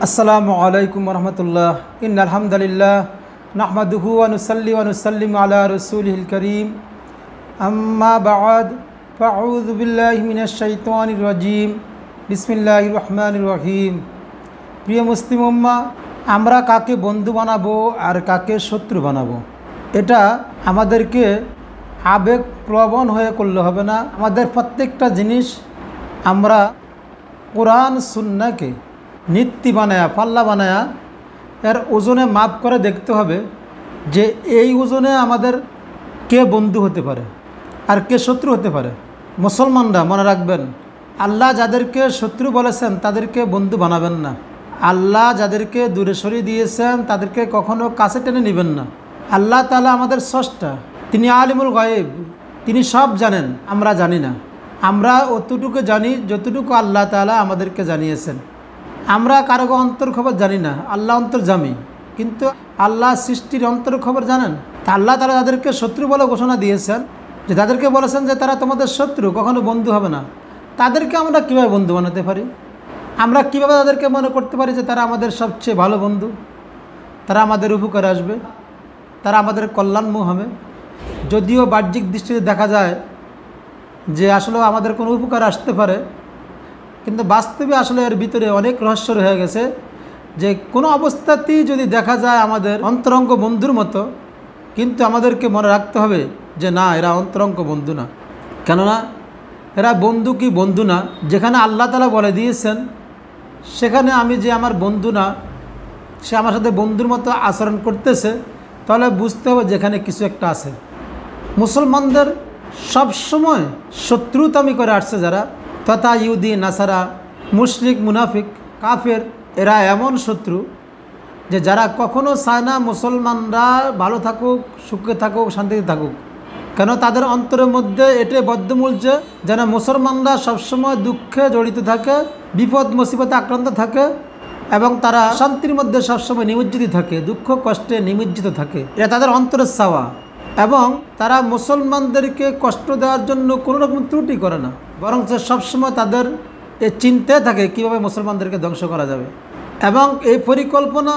আসসালামু আলাইকুম রহমতুল্লাহ। ইন্নাল হামদুলিল্লাহ নাহমাদুহু ওয়া নুসাল্লি ওয়া নুসাল্লিমু আলা রাসূলিল কারীম। আম্মা বা'দ, ফাআউযু বিল্লাহি মিনাশ শাইতানির রাজীম। বিসমিল্লাহির রহমানির রহিম। প্রিয় মুসলিম উম্মাহ, আমরা কাকে বন্ধু বানাবো আর কাকে শত্রু বানাবো, এটা আমাদেরকে আবেগ প্রবণ হয়ে করলে হবে না। আমাদের প্রত্যেকটা জিনিস আমরা কোরআন সুন্নাহকে নীতি বানায়া, পাল্লা বানায়া এর ওজনে মাপ করে দেখতে হবে যে এই ওজনে আমাদের কে বন্ধু হতে পারে আর কে শত্রু হতে পারে। মুসলমানরা মনে রাখবেন, আল্লাহ যাদেরকে শত্রু বলেছেন তাদেরকে বন্ধু বানাবেন না। আল্লাহ যাদেরকে দূরে সরিয়ে দিয়েছেন তাদেরকে কখনো কাছে টেনে নেবেন না। আল্লাহ তাআলা আমাদের স্রষ্টা, তিনি আলিমুল গায়েব, তিনি সব জানেন, আমরা জানি না। আমরা অতটুকু জানি যতটুকু আল্লাহ তাআলা আমাদেরকে জানিয়েছেন। আমরা কারো অন্তর খবর জানি না, আল্লাহ অন্তর্যামী, কিন্তু আল্লাহ সৃষ্টির অন্তর খবর জানেন। তা আল্লাহ তাআলা তাদেরকে শত্রু বলে ঘোষণা দিয়েছেন, যে তাদেরকে বলেছেন যে তারা তোমাদের শত্রু, কখনো বন্ধু হবে না। তাদেরকে আমরা কীভাবে বন্ধু বানাতে পারি? আমরা কীভাবে তাদেরকে মনে করতে পারি যে তারা আমাদের সবচেয়ে ভালো বন্ধু, তারা আমাদের উপকারে আসবে, তারা আমাদের কল্যাণময় হবে? যদিও বাহ্যিক দৃষ্টিতে দেখা যায় যে আসলে আমাদের কোনো উপকার আসতে পারে, কিন্তু বাস্তবে আসলে এর ভিতরে অনেক রহস্য রয়ে গেছে। যে কোনো অবস্থাতেই যদি দেখা যায় আমাদের অন্তরঙ্গ বন্ধুর মতো, কিন্তু আমাদেরকে মনে রাখতে হবে যে না, এরা অন্তরঙ্গ বন্ধু না। কেননা এরা বন্ধু কি বন্ধু না, যেখানে আল্লাহ তাআলা বলে দিয়েছেন সেখানে আমি যে আমার বন্ধু না, সে আমার সাথে বন্ধুর মতো আচরণ করতেছে, তাহলে বুঝতে হবে যেখানে কিছু একটা আছে। মুসলমানদের সবসময় শত্রুতামি করে আসছে যারা, তথা ইহুদি, নাসারা, মুশরিক, মুনাফিক, কাফের, এরা এমন শত্রু যে যারা কখনো চায় না মুসলমানরা ভালো থাকুক, সুখে থাকুক, শান্তিতে থাকুক। কেন? তাদের অন্তরের মধ্যে এটাই বদ্ধমূল যে যেন মুসলমানরা সবসময় দুঃখে জড়িত থাকে, বিপদ মুসিবতে আক্রান্ত থাকে, এবং তারা শান্তির মধ্যে সবসময় নিমজ্জিত থাকে, দুঃখ কষ্টে নিমজ্জিত থাকে। এটা তাদের অন্তরের চাওয়া, এবং তারা মুসলমানদেরকে কষ্ট দেওয়ার জন্য কোনো রকম ত্রুটি করে না, বরং সবসময় তাদের এই চিন্তায় থাকে কীভাবে মুসলমানদেরকে ধ্বংস করা যাবে। এবং এই পরিকল্পনা,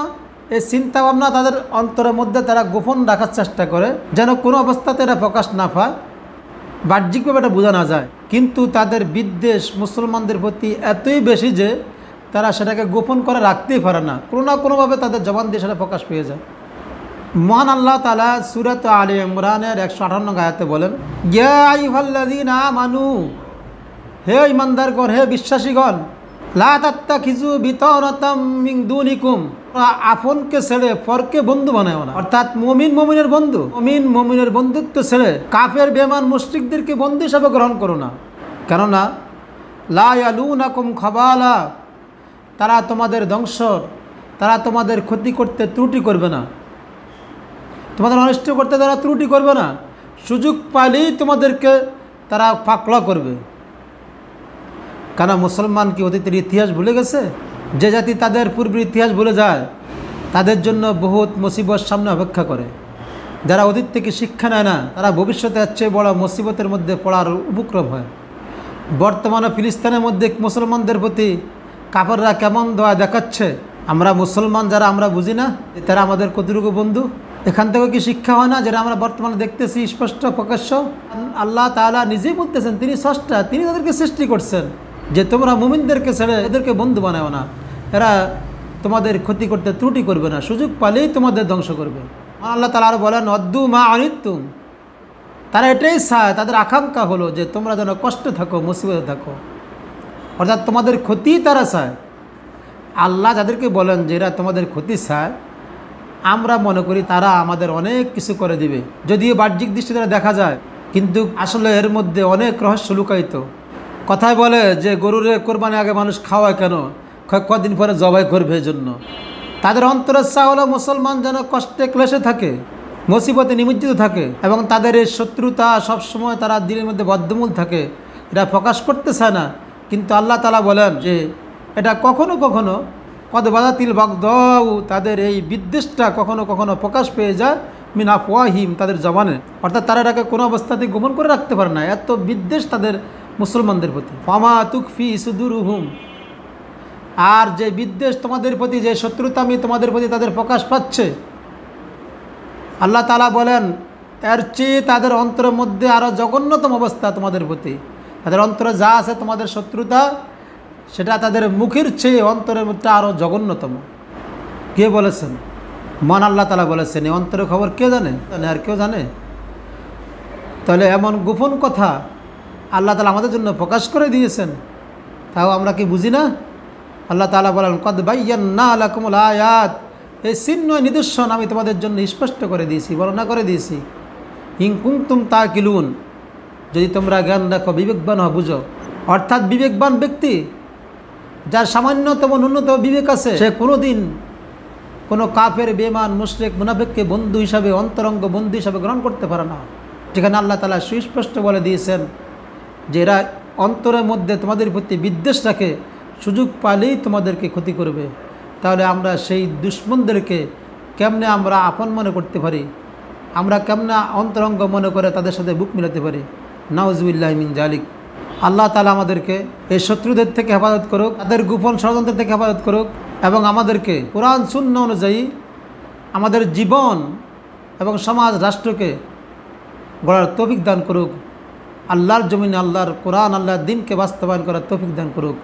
এই চিন্তাভাবনা তাদের অন্তরের মধ্যে তারা গোপন রাখার চেষ্টা করে, যেন কোনো অবস্থাতে এরা প্রকাশ না পায়, বাহ্যিকভাবে এটা বোঝা না যায়। কিন্তু তাদের বিদ্বেষ মুসলমানদের প্রতি এতই বেশি যে তারা সেটাকে গোপন করে রাখতেই পারে না, কোনো না কোনোভাবে তাদের জবান দিয়ে সেটা প্রকাশ পেয়ে যায়। মহান আল্লাহ তাআলা সূরাত আলে ইমরানের 158 আয়াতে বলেন, ইয়া আইয়ুহাল্লাযীনা আমানু, হে ঈমানদারগণ, হে বিশ্বাসীগণ, লা তাত্তাখিযু বিতানাতাম মিন দুনিকুম, আপনকে ছেড়ে পরকে বন্ধু বানাও না। অর্থাৎ মুমিন মুমিনের বন্ধু, মুমিন মুমিনের বন্ধুত্ব ছেড়ে কাফের বেঈমান মুশরিকদেরকে বন্ধু হিসেবে গ্রহণ করো না। কেননা লা ইয়ালুনাকুম খাবালা, তারা তোমাদের ধ্বংস, তারা তোমাদের ক্ষতি করতে ত্রুটি করবে না, তোমাদের অনিষ্ট করতে তারা ত্রুটি করবে না। সুযোগ পাইলেই তোমাদেরকে তারা পাকড়াও করবে। কেন? মুসলমান কি অতীতের ইতিহাস ভুলে গেছে? যে জাতি তাদের পূর্বের ইতিহাস ভুলে যায় তাদের জন্য বহুত মুসিবত সামনে অপেক্ষা করে। যারা অতীত থেকে শিক্ষা নেয় না তারা ভবিষ্যতে এর চেয়ে বড় মুসিবতের মধ্যে পড়ার উপক্রম হয়। বর্তমানে ফিলিস্তিনের মধ্যে মুসলমানদের প্রতি কাফেররা কেমন দয়া দেখাচ্ছে, আমরা মুসলমান যারা আমরা বুঝি না তারা আমাদের কতটুকু বন্ধু। এখান থেকে কি শিক্ষা হয় না, যেটা আমরা বর্তমানে দেখতেছি স্পষ্ট প্রকাশ্য? আল্লাহ তাআলা নিজেই বলতেছেন, তিনি স্রষ্টা, তিনি তাদেরকে সৃষ্টি করছেন, যে তোমরা মুমিনদেরকে ছেড়ে এদেরকে বন্ধু বানাও না, এরা তোমাদের ক্ষতি করতে ত্রুটি করবে না, সুযোগ পালেই তোমাদের ধ্বংস করবে। আল্লাহ তাআলা আরও বলেন, অদ্দু মা আনিতুম, তারা এটাই চায়, তাদের আকাঙ্ক্ষা হলো যে তোমরা যেন কষ্টে থাকো, মুসিবতে থাকো, অর্থাৎ তোমাদের ক্ষতি তারা চায়। আল্লাহ যাদেরকে বলেন যে এরা তোমাদের ক্ষতি চায়, আমরা মনে করি তারা আমাদের অনেক কিছু করে দিবে, যদিও বাহ্যিক দৃষ্টিতে দেখা যায়, কিন্তু আসলে এর মধ্যে অনেক রহস্য লুকায়িত। কথায় বলে যে গরুরে কোরবানি আগে মানুষ খাওয়ায় কেন? কদিন পরে জবাই করবে। এই জন্য তাদের অন্তরের চা হলো মুসলমান যেন কষ্টে ক্লেশে থাকে, মুসিবতে নিমজ্জিত থাকে, এবং তাদের এই শত্রুতা সবসময় তারা দিলের মধ্যে বদ্ধমূল থাকে, এটা প্রকাশ করতে চায় না। কিন্তু আল্লাহ তাআলা বলেন যে এটা কখনো কখনো কদ বাদাতিল বাগদাউ, তাদের এই বিদ্বেষটা কখনো কখনো প্রকাশ পেয়ে যায় মিন আফওয়াহিম, তাদের জবানে। অর্থাৎ তারা এটাকে কোনো অবস্থাতেই গোপন করে রাখতে পারে না, এত বিদ্বেষ তাদের মুসলমানদের প্রতি। ফামা তুকফি সুদুরুহুম, আর যে বিদ্বেষ তোমাদের প্রতি, যে শত্রুতা আমি তোমাদের প্রতি তাদের প্রকাশ পাচ্ছে, আল্লাহ তাআলা বলেন এর চেয়ে তাদের অন্তরের মধ্যে আরও জঘন্যতম অবস্থা তোমাদের প্রতি। তাদের অন্তরে যা আছে তোমাদের শত্রুতা, সেটা তাদের মুখের চেয়ে অন্তরের মধ্যে আরও জঘন্যতম। কে বলেছেন? মান আল্লাহ তাআলা বলেছেন। এই অন্তরের খবর কে জানে? আর কেউ জানে? তাহলে এমন গোপন কথা আল্লাহ তাআলা আমাদের জন্য প্রকাশ করে দিয়েছেন, তাও আমরা কি বুঝি না? আল্লাহ তাআলা বলেন কদ বায়্যান্না লাকুমুল আয়াত, এই চিহ্ন নিদর্শন আমি তোমাদের জন্য স্পষ্ট করে দিয়েছি, বর্ণনা করে দিয়েছি। ইন কুনতুম তাকিলুন, যদি তোমরা জ্ঞান রাখো, বিবেকবান হও, বুঝো। অর্থাৎ বিবেকবান ব্যক্তি, যার সামান্যতম ন্যূনতম বিবেক আছে, সে কোনোদিন কোনো কাফের, বেঈমান, মুশরিক, মুনাফিককে বন্ধু হিসাবে, অন্তরঙ্গ বন্ধু হিসাবে গ্রহণ করতে পারে না। যেখানে আল্লাহ তাআলা সুস্পষ্ট বলে দিয়েছেন যে এরা অন্তরের মধ্যে তোমাদের প্রতি বিদ্বেষ রাখে, সুযোগ পালেই তোমাদেরকে ক্ষতি করবে। তাহলে আমরা সেই দুশ্মনদেরকে কেমনে আমরা আপন মনে করতে পারি? আমরা কেমনে অন্তরঙ্গ মনে করে তাদের সাথে বুক মিলাতে পারি? নাউজুবিল্লাহি মিন জালিক। আল্লাহ তাআলা আমাদেরকে এই শত্রুদের থেকে হেফাজত করুক, তাদের গোপন ষড়যন্ত্র থেকে হেফাজত করুক, এবং আমাদেরকে কোরআন সুন্নাহ অনুযায়ী আমাদের জীবন এবং সমাজ রাষ্ট্রকে গড়ার তৌফিক দান করুক। আল্লাহর জমিনে আল্লাহর কোরআন, আল্লাহর দ্বীনকে বাস্তবায়ন করার তৌফিক দান করুক।